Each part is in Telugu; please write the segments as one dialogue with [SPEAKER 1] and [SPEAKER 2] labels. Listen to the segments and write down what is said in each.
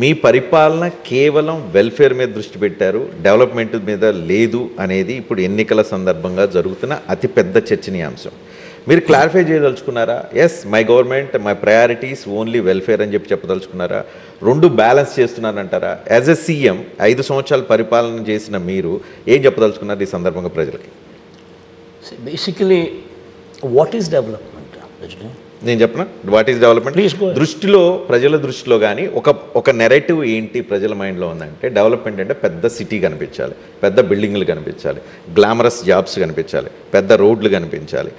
[SPEAKER 1] మీ పరిపాలన కేవలం వెల్ఫేర్ మీద దృష్టి పెట్టారు, డెవలప్మెంట్ మీద లేదు అనేది ఇప్పుడు ఎన్నికల సందర్భంగా జరుగుతున్న అతిపెద్ద చర్చనీయాంశం. మీరు క్లారిఫై చేయదలుచుకున్నారా? Yes, my government, my priorities only welfare అని చెప్పదలుచుకున్నారా? రెండు బ్యాలెన్స్ చేస్తున్నారంటారా? యాజ్ ఎ సీఎం 5 సంవత్సరాలు పరిపాలన చేసిన మీరు ఏం చెప్పదలుచుకున్నారు ఈ సందర్భంగా ప్రజలకి?
[SPEAKER 2] Basically what is development?
[SPEAKER 1] నేను చెప్పనా వాట్ ఈస్ డెవలప్మెంట్ దృష్టిలో, ప్రజల దృష్టిలో కానీ ఒక నెరేటివ్ ఏంటి ప్రజల మైండ్లో ఉందంటే, డెవలప్మెంట్ అంటే పెద్ద సిటీ కనిపించాలి, పెద్ద బిల్డింగ్లు కనిపించాలి, గ్లామరస్ జాబ్స్ కనిపించాలి, పెద్ద రోడ్లు కనిపించాలి,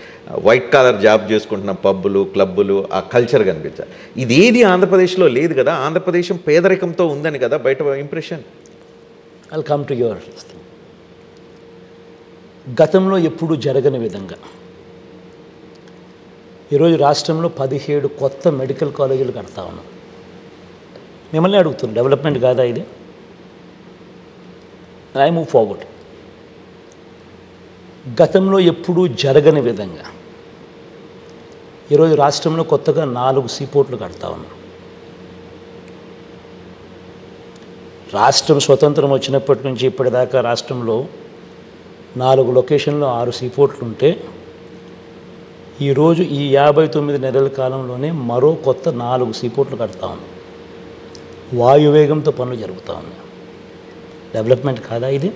[SPEAKER 1] వైట్ కాలర్ జాబ్ చేసుకుంటున్న పబ్బులు, క్లబ్బులు, ఆ కల్చర్ కనిపించాలి. ఇదేది ఆంధ్రప్రదేశ్లో లేదు కదా. ఆంధ్రప్రదేశం పేదరికంతో ఉందని కదా బయట impression.
[SPEAKER 2] I'll come to your గతంలో ఎప్పుడు జరగని విధంగా ఈరోజు రాష్ట్రంలో 17 కొత్త మెడికల్ కాలేజీలు కడతా ఉన్నాం. మిమ్మల్ని అడుగుతున్నాం, డెవలప్మెంట్ కాదా ఇది? I move forward. గతంలో ఎప్పుడూ జరగని విధంగా ఈరోజు రాష్ట్రంలో కొత్తగా 4 సీపోర్ట్లు కడతా ఉన్నాం. రాష్ట్రం స్వతంత్రం వచ్చినప్పటి నుంచి ఇప్పటిదాకా రాష్ట్రంలో 4 లొకేషన్లో 6 సీపోర్ట్లు ఉంటే, ఈరోజు ఈ 59 నెలల కాలంలోనే మరో కొత్త 4 సీపోర్ట్లు కడతా ఉన్నాం. వాయువేగంతో పనులు జరుగుతూ ఉన్నాయి. డెవలప్మెంట్ కాదా ఇది?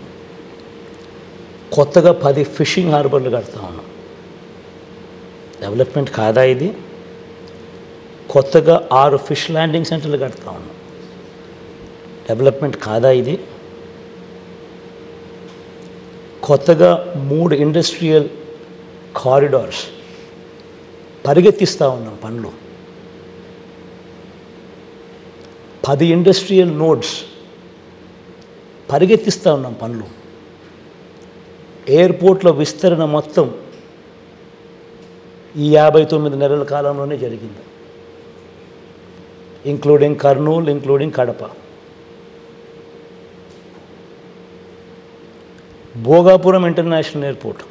[SPEAKER 2] కొత్తగా 10 ఫిషింగ్ హార్బర్లు కడతా ఉన్నాం. డెవలప్మెంట్ కాదా ఇది? కొత్తగా 6 ఫిష్ ల్యాండింగ్ సెంటర్లు కడతా ఉన్నాం. డెవలప్మెంట్ కాదా ఇది? కొత్తగా 3 ఇండస్ట్రియల్ కారిడార్స్ పరిగెత్తిస్తూ ఉన్నాం పనులు. 10 ఇండస్ట్రియల్ నోడ్స్ పరిగెత్తిస్తూ ఉన్నాం పనులు. ఎయిర్పోర్ట్ల విస్తరణ మొత్తం ఈ 59 నెలల కాలంలోనే జరిగింది, including Kurnool, including Kadapa. Bhogapuram international airport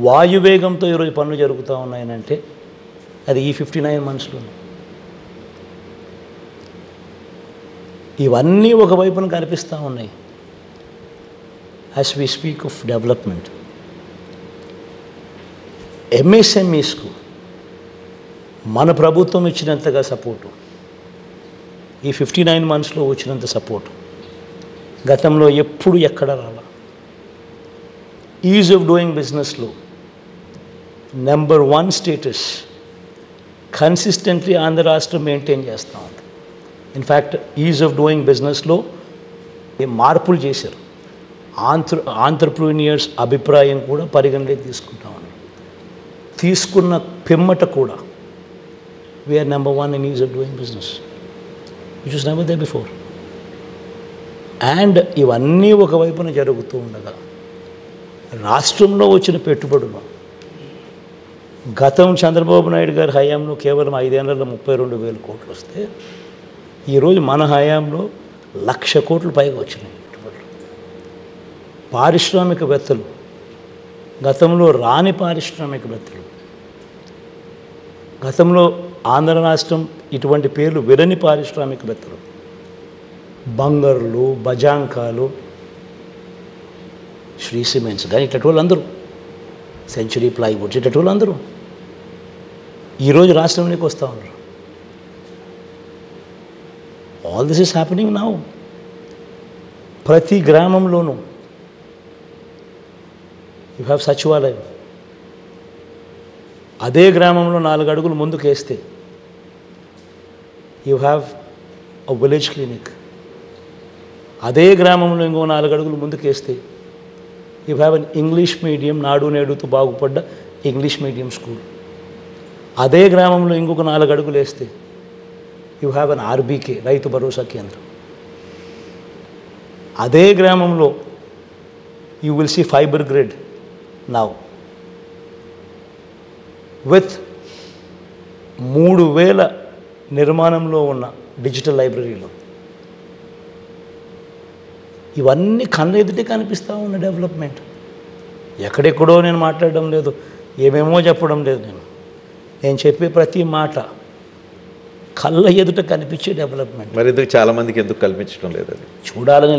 [SPEAKER 2] వాయువేగంతో ఈరోజు పనులు జరుగుతూ ఉన్నాయనంటే అది ఈ 59 మంత్స్లో. ఇవన్నీ ఒకవైపున కనిపిస్తూ ఉన్నాయి. As we speak of development, ఎంఎస్ఎంఈస్కు మన ప్రభుత్వం ఇచ్చినంతగా సపోర్టు, ఈ 59 మంత్స్లో వచ్చినంత సపోర్టు గతంలో ఎప్పుడు ఎక్కడ రాలా. ఈజ్ ఆఫ్ డూయింగ్ బిజినెస్లో నెంబర్ 1 స్టేటస్ కన్సిస్టెంట్లీ ఆంధ్ర రాష్ట్రం మెయింటైన్ చేస్తూ ఉంది. ఇన్ఫ్యాక్ట్ ఈజ్ ఆఫ్ డూయింగ్ బిజినెస్లో మార్పులు చేశారు. ఆంట్రప్రీనియర్స్ అభిప్రాయం కూడా పరిగణలోకి తీసుకుంటా ఉన్నారు. తీసుకున్న పిమ్మట కూడా we are number 1 in ease of doing business, which is never there before. And ఇవన్నీ ఒకవైపున జరుగుతూ ఉండగా రాష్ట్రంలో వచ్చిన పెట్టుబడులు గతం చంద్రబాబు నాయుడు గారి హయాంలో కేవలం 5 ఏళ్లలో 32,000 కోట్లు వస్తే, ఈరోజు మన హయాంలో 1,00,000 కోట్లు పైగా వచ్చినాయి పెట్టుబడులు. పారిశ్రామికవేత్తలు, గతంలో రాని పారిశ్రామికవేత్తలు, గతంలో ఆంధ్ర రాష్ట్రం ఇటువంటి పేర్లు వినని పారిశ్రామికవేత్తలు, బంగర్లు, బజాంకాలు, శ్రీ సిమెంట్స్ కానీ ఇట్లాంటి వాళ్ళందరూ, సెంచరీ ప్లైవుడ్స్ ఇట్లాంటి వాళ్ళందరూ ఈరోజు రాష్ట్రంలోకి వస్తూ ఉన్నారు. All this is happening now. ప్రతి గ్రామంలోనూ యూ హ్యావ్ సచివాలయం. అదే గ్రామంలో 4 అడుగులు ముందుకు వేస్తే you have a village clinic. అదే గ్రామంలో ఇంకో 4 అడుగులు ముందుకు వేస్తే you have an English medium, నాడు నేడుతో బాగుపడ్డ ఇంగ్లీష్ మీడియం స్కూల్. అదే గ్రామంలో ఇంకొక 4 అడుగులు వేస్తే you have an RBK, Rythu Bharosa కేంద్రం. అదే గ్రామంలో you will see fibre grid now with 3,000 నిర్మాణంలో ఉన్న డిజిటల్ లైబ్రరీలో. ఇవన్నీ కళ్ళ ఎదుటే కనిపిస్తూ ఉన్న డెవలప్మెంట్. ఎక్కడెక్కడో నేను మాట్లాడడం లేదు, ఏమేమో చెప్పడం లేదు. నేను చెప్పే ప్రతి మాట కళ్ళ ఎదుట కనిపించే డెవలప్మెంట్.
[SPEAKER 1] మరి ఎందుకు చాలామందికి ఎందుకు కల్పించడం లేదు అది?
[SPEAKER 2] చూడాలని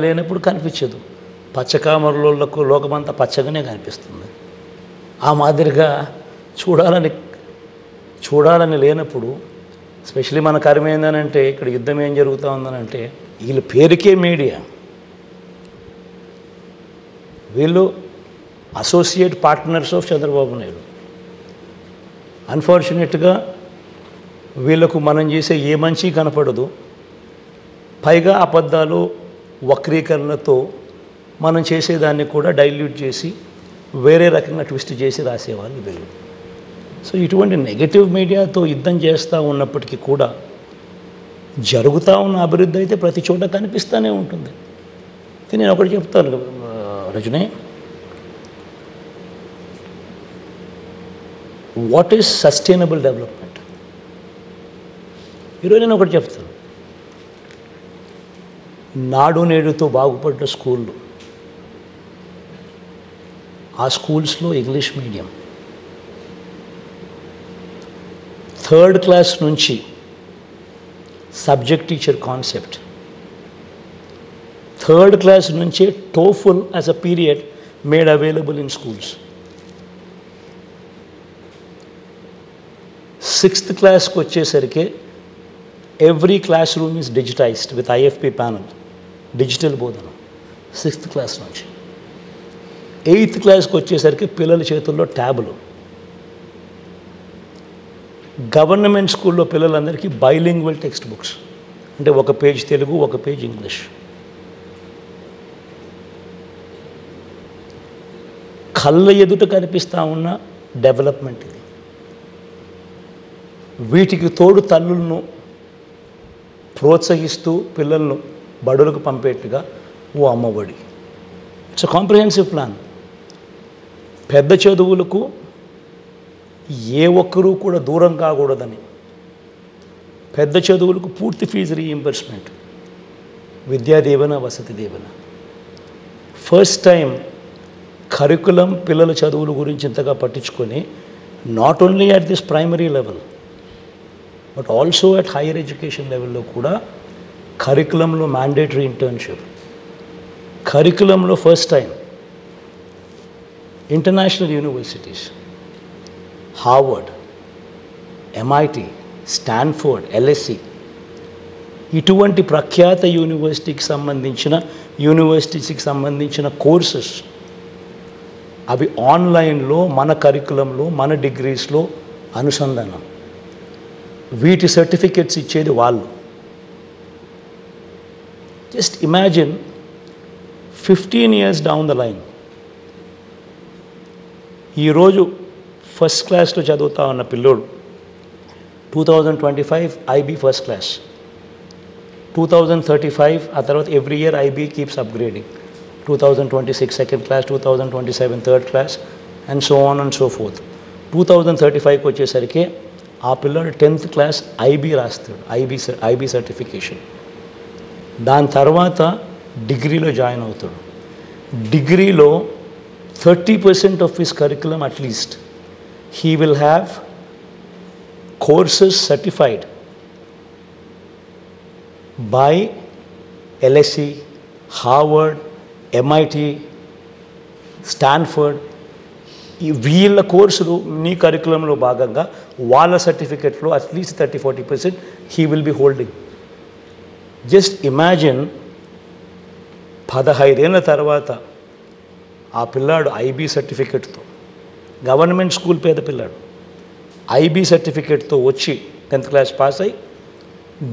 [SPEAKER 2] లేనప్పుడు కనిపించదు. పచ్చకామరులకు లోకమంతా పచ్చగానే కనిపిస్తుంది. ఆ మాదిరిగా చూడాలని లేనప్పుడు, స్పెషలీ మన కర్మ ఏందనంటే, ఇక్కడ యుద్ధం ఏం జరుగుతూ ఉందనంటే, వీళ్ళ పేరుకే మీడియా, వీళ్ళు associate partners of Chandrababu Naidu. అన్ఫార్చునేట్గా వీళ్ళకు మనం చేసే ఏ మంచి కనపడదు. పైగా అబద్ధాలు, వక్రీకరణతో మనం చేసేదాన్ని కూడా డైల్యూట్ చేసి వేరే రకంగా ట్విస్ట్ చేసి రాసేవాళ్ళు వీళ్ళు. సో ఇటువంటి నెగటివ్ మీడియాతో యుద్ధం చేస్తూ ఉన్నప్పటికీ కూడా జరుగుతూ ఉన్న అభివృద్ధి అయితే ప్రతి చోట కనిపిస్తూనే ఉంటుంది. నేను ఒకటి చెప్తాను Rajani, what is sustainable development? ఈరోజు నేను ఒకటి చెప్తాను. నాడు నేడుతో బాగుపడ్డ స్కూళ్ళు, ఆ స్కూల్స్లో ఇంగ్లీష్ మీడియం, 3rd క్లాస్ నుంచి subject teacher concept, 3rd class నుంచే TOEFL as a period made available in schools. 6th క్లాస్కి వచ్చేసరికి every classroom is digitized with IFP panel, digital బోధన 6th క్లాస్ నుంచి. 8th క్లాస్కి వచ్చేసరికి పిల్లల చేతుల్లో ట్యాబులు. గవర్నమెంట్ స్కూల్లో పిల్లలందరికీ బైలింగ్వల్ టెక్స్ట్ బుక్స్, అంటే ఒక పేజ్ తెలుగు, ఒక పేజ్ ఇంగ్లీష్. కళ్ళ ఎదుట కనిపిస్తూ ఉన్న డెవలప్మెంట్ ఇది. వీటికి తోడు తల్లులను ప్రోత్సహిస్తూ పిల్లలను బడులకు పంపేట్టుగా ఓ Amma Vodi. It's a comprehensive plan. పెద్ద చదువులకు ఏ ఒక్కరూ కూడా దూరం కాకూడదని, పెద్ద చదువులకు పూర్తి fee reimbursement, Vidya Deevena, Vasathi Deevena. First time curriculum పిల్లల చదువుల గురించి ఇంతగా పట్టించుకొని, not only at this primary level but also at higher education లెవెల్లో కూడా కరికులంలో మ్యాండేటరీ ఇంటర్న్షిప్, కరికులంలో first time international universities, Harvard, MIT, Stanford, LSC, ఇటువంటి ప్రఖ్యాత యూనివర్సిటీకి సంబంధించిన కోర్సెస్ అవి ఆన్లైన్లో మన కరికులంలో, మన డిగ్రీస్లో అనుసంధానం. వీటి సర్టిఫికెట్స్ ఇచ్చేది వాళ్ళు. Just imagine 15 years down the line, ఈరోజు ఫస్ట్ క్లాస్లో చదువుతా ఉన్న పిల్లోడు 2025 ఐబీ ఫస్ట్ క్లాస్, 2035 ఆ తర్వాత every year IB keeps upgrading, 2026 second class, 2027 third class and so on and so fourth. 2035కి వచ్చేసరికి ఆ పిల్లోడు 10th క్లాస్ ఐబీ రాస్తాడు, ఐబీ సర్టిఫికేషన్. దాని తర్వాత డిగ్రీలో జాయిన్ అవుతాడు. డిగ్రీలో 30% of his curriculum at least he will have courses certified by LSE, Harvard, MIT, Stanford. ఈ వీళ్ళ కోర్సులు నీ కరికులంలో భాగంగా వాళ్ళ సర్టిఫికెట్లో at least 30-40% he will be holding. Just imagine 15 ఏళ్ళ తర్వాత ఆ పిల్లాడు ఐబీ సర్టిఫికెట్తో, గవర్నమెంట్ స్కూల్ పేద పిల్లాడు, ఐబీ సర్టిఫికేట్తో వచ్చి 10th క్లాస్ పాస్ అయ్యి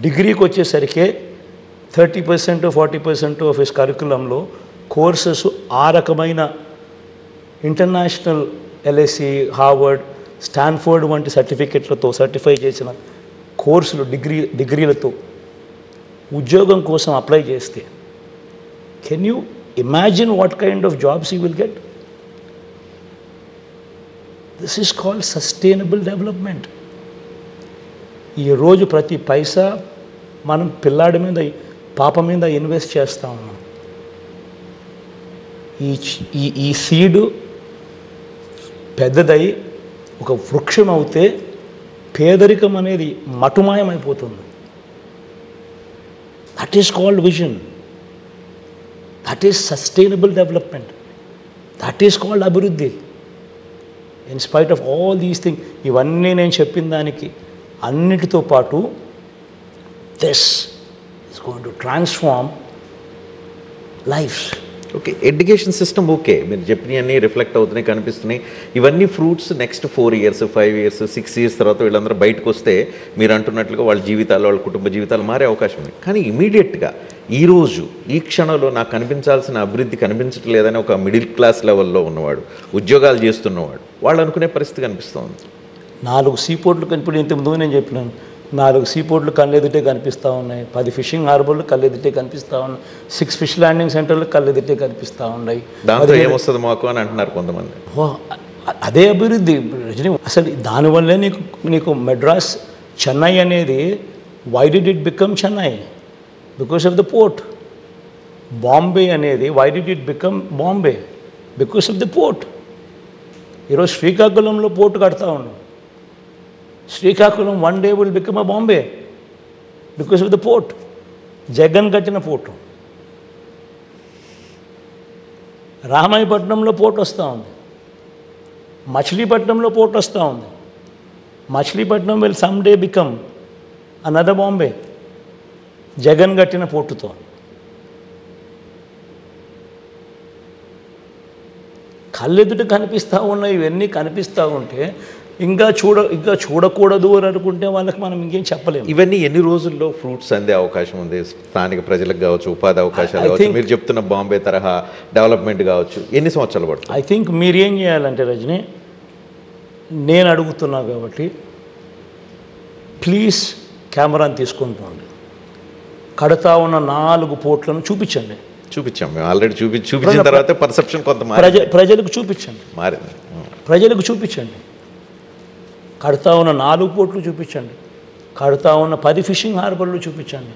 [SPEAKER 2] డిగ్రీకి వచ్చేసరికి 30-40% ఆఫ్ హిస్ కరికులంలో కోర్సెస్ ఆ రకమైన ఇంటర్నేషనల్ ఎల్ఎస్సి, హార్వర్డ్, స్టాన్ఫోర్డ్ వంటి సర్టిఫికెట్లతో సర్టిఫై చేసిన కోర్సులు, డిగ్రీలతో ఉద్యోగం కోసం అప్లై చేస్తే can you imagine what kind of jobs you will get? This is called sustainable development. ఈరోజు ప్రతి పైసా మనం పిల్లాడి మీద, పాప మీద ఇన్వెస్ట్ చేస్తూ ఉన్నాం. ఈ సీడు పెద్దదై ఒక వృక్షం అవుతే పేదరికం అనేది మటుమాయమైపోతుంది. That is called vision, that is sustainable development, that is called అభివృద్ధి. In spite of all these thing, ఇవన్నీ నేను చెప్పిన దానికి అన్నిటితో పాటు this is going to transform lives.
[SPEAKER 1] Okay, education system okay, మీరు చెప్పినవన్నీ రిఫ్లెక్ట్ అవుతున్నాయి, కనిపిస్తున్నాయి. ఇవన్నీ fruits next 4 years 5 years 6 years తర్వాత వీళ్ళందరూ బయటకు వస్తే మీరు అంటున్నట్లుగా వాళ్ళ జీవితాలు, వాళ్ళ కుటుంబ జీవితాలు మారే అవకాశం ఉంది. కానీ ఇమీడియట్గా ఈరోజు ఈ క్షణంలో నాకు కనిపించాల్సిన అభివృద్ధి కనిపించట్లేదని ఒక మిడిల్ క్లాస్ లెవెల్లో ఉన్నవాడు, ఉద్యోగాలు చేస్తున్నవాడు, వాళ్ళు అనుకునే పరిస్థితి కనిపిస్తుంది.
[SPEAKER 2] 4 సీపోర్ట్లు కనిపి ఇంతకుముందు నేను చెప్పినాను, 4 సీపోర్ట్లు కళ్ళెదుటే కనిపిస్తూ ఉన్నాయి, 10 ఫిషింగ్ హార్బర్లు కళ్ళెదుటే కనిపిస్తూ ఉన్నాయి, 6 ఫిష్ ల్యాండింగ్ సెంటర్లు కళ్ళెదుటే కనిపిస్తూ ఉన్నాయి.
[SPEAKER 1] దాంతో ఏమొస్తుంది మాకు అని అంటున్నారు కొంతమంది.
[SPEAKER 2] అదే అభివృద్ధి రజనీ. అసలు దానివల్లే నీకు మెడ్రాస్, చెన్నై అనేది, why did it become Chennai? Because of the port. Bombay అనేది, why did it become Bombay? Because of the port. ఈరోజు శ్రీకాకుళంలో పోర్టు కడతా ఉన్నాం. Srikakulam one day will become a Bombay because of the port. Jagan కట్టిన పోర్టు. రామాయపట్నంలో పోర్ట్ వస్తూ ఉంది, మచిలీపట్నంలో పోర్ట్ వస్తూ ఉంది. Machilipatnam will some day become another Bombay, Jagan కట్టిన పోర్టుతో. కళ్ళెదుట కనిపిస్తూ ఉన్నాయి. ఇవన్నీ కనిపిస్తూ ఉంటే ఇంకా చూడకూడదు అని అనుకుంటే వాళ్ళకి మనం ఇంకేం చెప్పలేము.
[SPEAKER 1] ఇవన్నీ ఎన్ని రోజుల్లో ఫ్రూట్స్ అందే అవకాశం ఉంది? స్థానిక ప్రజలకు కావచ్చు, ఉపాధి అవకాశాలు కావచ్చు, మీరు చెప్తున్న బాంబే తరహా డెవలప్మెంట్ కావచ్చు, ఎన్ని సంవత్సరాలు పడుతుంది?
[SPEAKER 2] ఐ థింక్ మీరేం చేయాలంటే రజనీ, నేను అడుగుతున్నా కాబట్టి ప్లీజ్ కెమెరాని తీసుకుంటండి, కడతా ఉన్న 4 పోర్ట్లను చూపించండి.
[SPEAKER 1] చూపించాం మేము ఆల్రెడీ. చూపించిన తర్వాత పర్సెప్షన్ కొంత
[SPEAKER 2] ప్రజలకు చూపించండి,
[SPEAKER 1] మారింది.
[SPEAKER 2] ప్రజలకు చూపించండి. కడతా ఉన్న 4 పోర్ట్లు చూపించండి, కడతా ఉన్న 10 ఫిషింగ్ హార్బర్లు చూపించండి,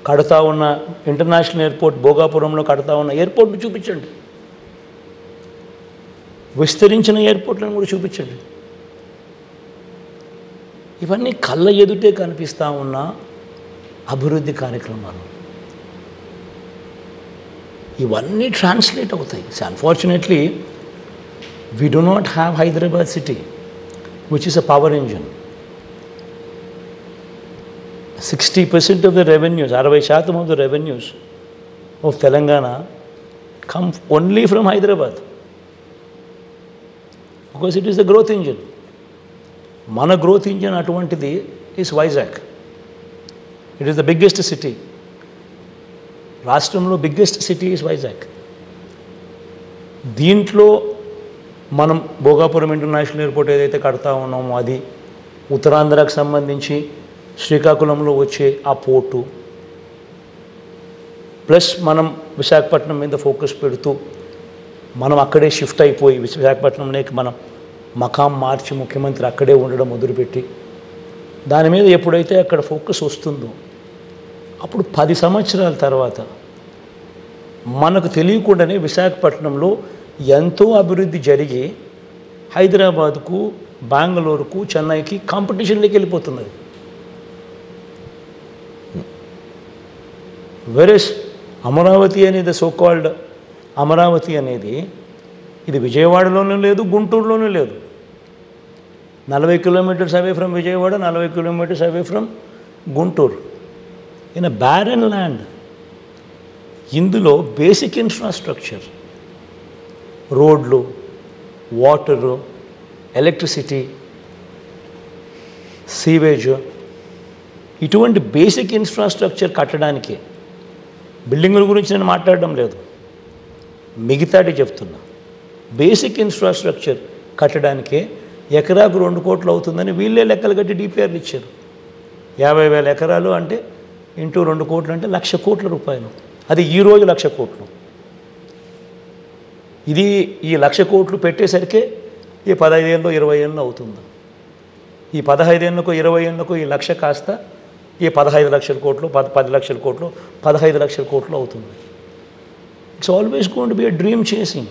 [SPEAKER 2] కడతా ఉన్న ఇంటర్నేషనల్ ఎయిర్పోర్ట్ భోగాపురంలో కడతా ఉన్న ఎయిర్పోర్ట్ను చూపించండి, విస్తరించిన ఎయిర్పోర్ట్లను కూడా చూపించండి. ఇవన్నీ కళ్ళ ఎదుటే కనిపిస్తూ ఉన్న అభివృద్ధి కార్యక్రమాలు. ఇవన్నీ ట్రాన్స్లేట్ అవుతాయి. Unfortunately we do not have Hyderabad city, which is a power engine. 60% of the revenues, 60% of the revenues of Telangana come only from Hyderabad, because it is the growth engine. Mana growth engine atuvantidi is Vizag. It is the biggest city. Rashtramlo biggest city is Vizag. దీంట్లో మనం భోగాపురం ఇంటర్నేషనల్ ఎయిర్పోర్ట్ ఏదైతే కడతా ఉన్నామో అది, ఉత్తరాంధ్రకు సంబంధించి శ్రీకాకుళంలో వచ్చే ఆ పోర్టు, ప్లస్ మనం విశాఖపట్నం మీద ఫోకస్ పెడుతూ మనం అక్కడే షిఫ్ట్ అయిపోయి విశాఖపట్నంలోకి మనం మకాం మార్చి ముఖ్యమంత్రి అక్కడే ఉండడం మొదలుపెట్టి, దాని మీద ఎప్పుడైతే అక్కడ ఫోకస్ వస్తుందో అప్పుడు 10 సంవత్సరాల తర్వాత మనకు తెలియకుండానే విశాఖపట్నంలో ఎంతో అభివృద్ధి జరిగి హైదరాబాద్కు, బెంగళూరుకు, చెన్నైకి కాంపిటీషన్లోకి వెళ్ళిపోతున్నది. వెరస్ అమరావతి అనేది, సోకాల్డ్ అమరావతి అనేది, ఇది విజయవాడలోనూ లేదు, గుంటూరులోనూ లేదు. 40 kilometers away from Vijayawada, 40 kilometers away from Guntur, in a barren land. ఇందులో బేసిక్ ఇన్ఫ్రాస్ట్రక్చర్, రోడ్లు, వాటరు, ఎలక్ట్రిసిటీ, సీవేజ్, ఇటువంటి బేసిక్ ఇన్ఫ్రాస్ట్రక్చర్ కట్టడానికి, బిల్డింగుల గురించి నేను మాట్లాడడం లేదు, మిగతాటి చెప్తున్నా, బేసిక్ ఇన్ఫ్రాస్ట్రక్చర్ కట్టడానికే ఎకరాకు 2 కోట్లు అవుతుందని వీళ్ళే లెక్కలు కట్టి డిపిఆర్లు ఇచ్చారు. 50,000 ఎకరాలు అంటే ఇంటూ 2 కోట్లు అంటే 1,00,000 కోట్ల రూపాయలు. అది ఈరోజు 1,00,000 కోట్లు. ఇది ఈ 1,00,000 కోట్లు పెట్టేసరికి ఈ 15 ఏళ్ళు 20 ఏళ్ళు అవుతుంది. ఈ 15 ఏళ్ళకు 20 ఏళ్ళకు ఈ 1,00,000 కాస్త ఈ 15 లక్షల కోట్లు, 10 లక్షల కోట్లు, 15 లక్షల కోట్లు అవుతుంది. It's always going to be a dream chasing.